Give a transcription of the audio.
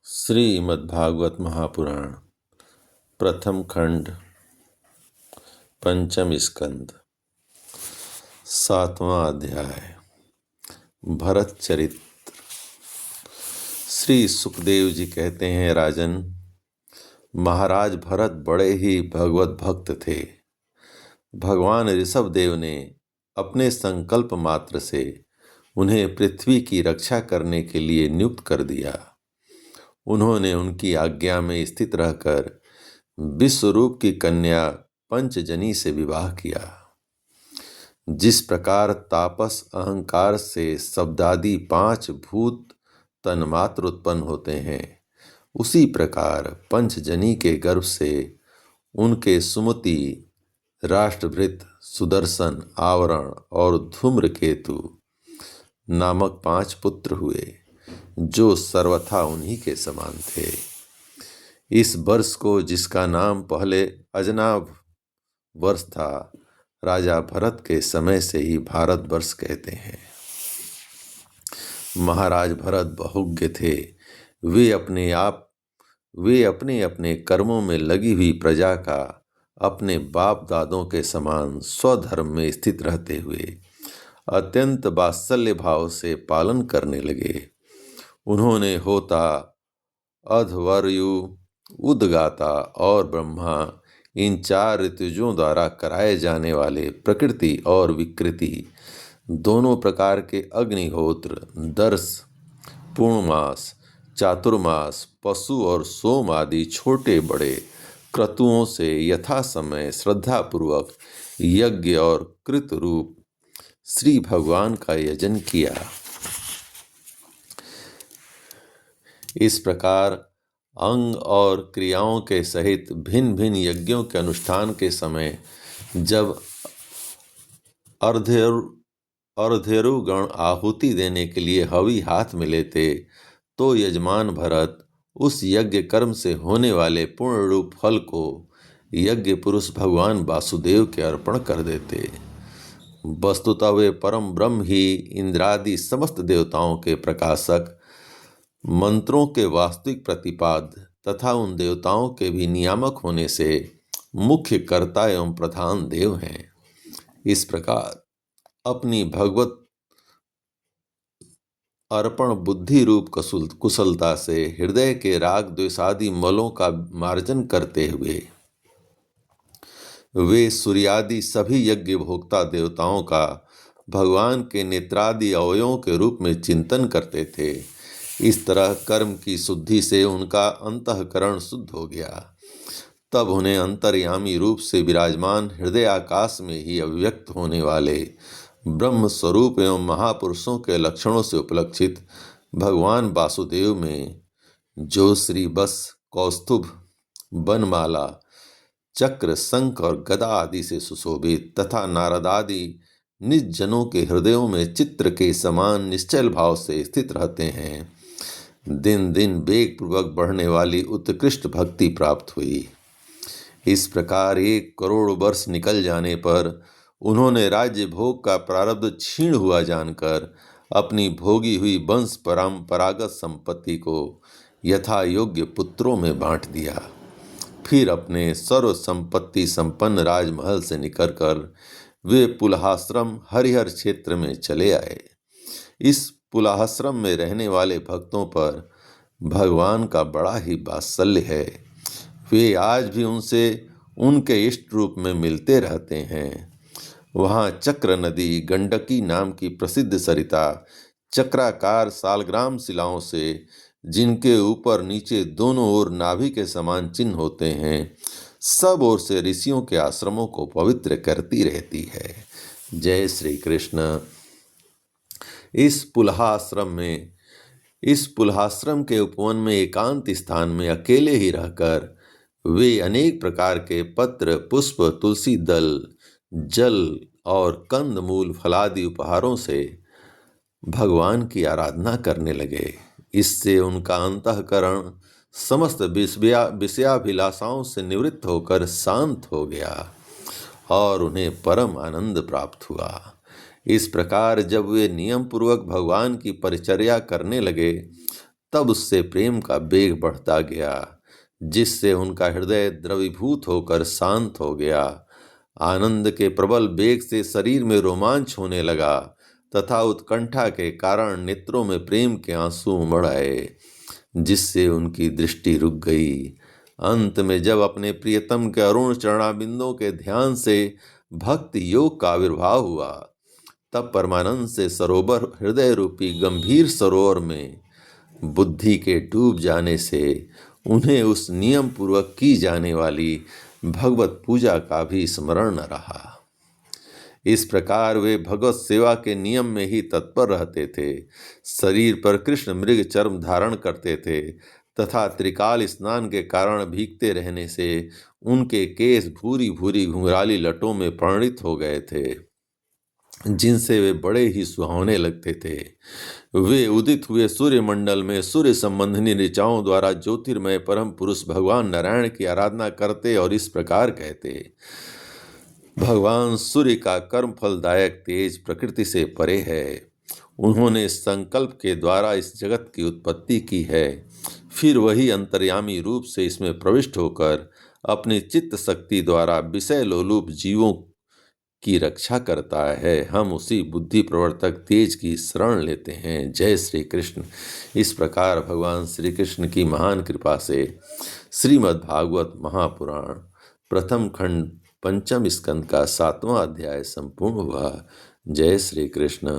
श्रीमद्भागवत महापुराण प्रथम खंड पंचम स्कंद सातवां अध्याय भरत चरित्र। श्री सुखदेव जी कहते हैं, राजन, महाराज भरत बड़े ही भगवत भक्त थे। भगवान ऋषभ देव ने अपने संकल्प मात्र से उन्हें पृथ्वी की रक्षा करने के लिए नियुक्त कर दिया। उन्होंने उनकी आज्ञा में स्थित रहकर विश्वरूप की कन्या पंचजनी से विवाह किया। जिस प्रकार तापस अहंकार से शब्दादि 5 भूत तन्मात्र उत्पन्न होते हैं, उसी प्रकार पंचजनी के गर्भ से उनके सुमति, राष्ट्रभृत, सुदर्शन, आवरण और धूम्रकेतु नामक 5 पुत्र हुए, जो सर्वथा उन्हीं के समान थे। इस वर्ष को, जिसका नाम पहले अजनाभ वर्ष था, राजा भरत के समय से ही भारतवर्ष कहते हैं। महाराज भरत बहुज्ञ थे। वे अपने अपने कर्मों में लगी हुई प्रजा का अपने बाप दादों के समान स्वधर्म में स्थित रहते हुए अत्यंत वात्सल्य भाव से पालन करने लगे। उन्होंने होता, अध्वर्यु, उद्गाता और ब्रह्मा, इन 4 ऋतुजों द्वारा कराए जाने वाले प्रकृति और विकृति, दोनों प्रकार के अग्निहोत्र, दर्श, पूर्णमास, चातुर्मास, पशु और सोम आदि छोटे बड़े क्रतुओं से यथा समय श्रद्धापूर्वक यज्ञ और कृत रूप श्री भगवान का यजन किया। इस प्रकार अंग और क्रियाओं के सहित भिन्न भिन्न यज्ञों के अनुष्ठान के समय जब अर्धेरुगण आहुति देने के लिए हवि हाथ में लेते, तो यजमान भरत उस यज्ञ कर्म से होने वाले पूर्ण रूप फल को यज्ञ पुरुष भगवान वासुदेव के अर्पण कर देते। वस्तुतः वे परम ब्रह्म ही इंद्रादि समस्त देवताओं के प्रकाशक, मंत्रों के वास्तविक प्रतिपाद तथा उन देवताओं के भी नियामक होने से मुख्य कर्ता एवं प्रधान देव हैं। इस प्रकार अपनी भगवत अर्पण बुद्धि रूप कुशलता से हृदय के राग द्वेषादि मलों का मार्जन करते हुए वे सूर्यादि सभी यज्ञ भोक्ता देवताओं का भगवान के नेत्रादि अवयवों के रूप में चिंतन करते थे। इस तरह कर्म की शुद्धि से उनका अंतःकरण शुद्ध हो गया। तब उन्हें अंतर्यामी रूप से विराजमान हृदय आकाश में ही अभिव्यक्त होने वाले ब्रह्म स्वरूप एवं महापुरुषों के लक्षणों से उपलक्षित भगवान वासुदेव में, जो श्री बस, कौस्तुभ, बनमाला, चक्र, शंख और गदा आदि से सुशोभित तथा नारद आदि निज जनों के हृदयों में चित्र के समान निश्चल भाव से स्थित रहते हैं, दिन दिन वेग पूर्वक बढ़ने वाली उत्कृष्ट भक्ति प्राप्त हुई। इस प्रकार 1 करोड़ वर्ष निकल जाने पर उन्होंने राज्य भोग का प्रारब्ध क्षीण हुआ जानकर अपनी भोगी हुई वंश परंपरागत संपत्ति को यथा योग्य पुत्रों में बांट दिया। फिर अपने सर्व संपत्ति संपन्न राजमहल से निकलकर वे पुलहाश्रम हरिहर क्षेत्र में चले आए। इस पुलहाश्रम में रहने वाले भक्तों पर भगवान का बड़ा ही वात्सल्य है। वे आज भी उनसे उनके इष्ट रूप में मिलते रहते हैं। वहाँ चक्र नदी, गंडकी नाम की प्रसिद्ध सरिता, चक्राकार सालग्राम शिलाओं से, जिनके ऊपर नीचे दोनों ओर नाभि के समान चिन्ह होते हैं, सब ओर से ऋषियों के आश्रमों को पवित्र करती रहती है। जय श्री कृष्ण। इस पुलहाश्रम के उपवन में एकांत स्थान में अकेले ही रहकर वे अनेक प्रकार के पत्र, पुष्प, तुलसी दल, जल और कंद मूल फलादि उपहारों से भगवान की आराधना करने लगे। इससे उनका अंतःकरण समस्त विषयाभिलाषाओं से निवृत्त होकर शांत हो गया और उन्हें परम आनंद प्राप्त हुआ। इस प्रकार जब वे नियम पूर्वक भगवान की परिचर्या करने लगे, तब उससे प्रेम का वेग बढ़ता गया, जिससे उनका हृदय द्रवीभूत होकर शांत हो गया। आनंद के प्रबल वेग से शरीर में रोमांच होने लगा तथा उत्कंठा के कारण नेत्रों में प्रेम के आंसू उमड़ आए, जिससे उनकी दृष्टि रुक गई। अंत में जब अपने प्रियतम के अरुण चरणाबिंदों के ध्यान से भक्ति योग का आविर्भाव हुआ, तब परमानंद से सरोवर हृदय रूपी गंभीर सरोवर में बुद्धि के डूब जाने से उन्हें उस नियम पूर्वक की जाने वाली भगवत पूजा का भी स्मरण न रहा। इस प्रकार वे भगवत सेवा के नियम में ही तत्पर रहते थे। शरीर पर कृष्ण मृग चर्म धारण करते थे तथा त्रिकाल स्नान के कारण भीगते रहने से उनके केस भूरी भूरी घुंघराली लटों में परिणित हो गए थे, जिनसे वे बड़े ही सुहावने लगते थे। वे उदित हुए सूर्यमंडल में सूर्य संबंधी ऋचाओं द्वारा ज्योतिर्मय परम पुरुष भगवान नारायण की आराधना करते और इस प्रकार कहते: भगवान सूर्य का कर्म फलदायक तेज प्रकृति से परे है। उन्होंने संकल्प के द्वारा इस जगत की उत्पत्ति की है, फिर वही अंतर्यामी रूप से इसमें प्रविष्ट होकर अपनी चित्त शक्ति द्वारा विषय लोलुप जीवों की रक्षा करता है। हम उसी बुद्धि प्रवर्तक तेज की शरण लेते हैं। जय श्री कृष्ण। इस प्रकार भगवान श्री कृष्ण की महान कृपा से श्रीमद् भागवत महापुराण प्रथम खंड पंचम स्कंद का 7वां अध्याय संपूर्ण हुआ। जय श्री कृष्ण।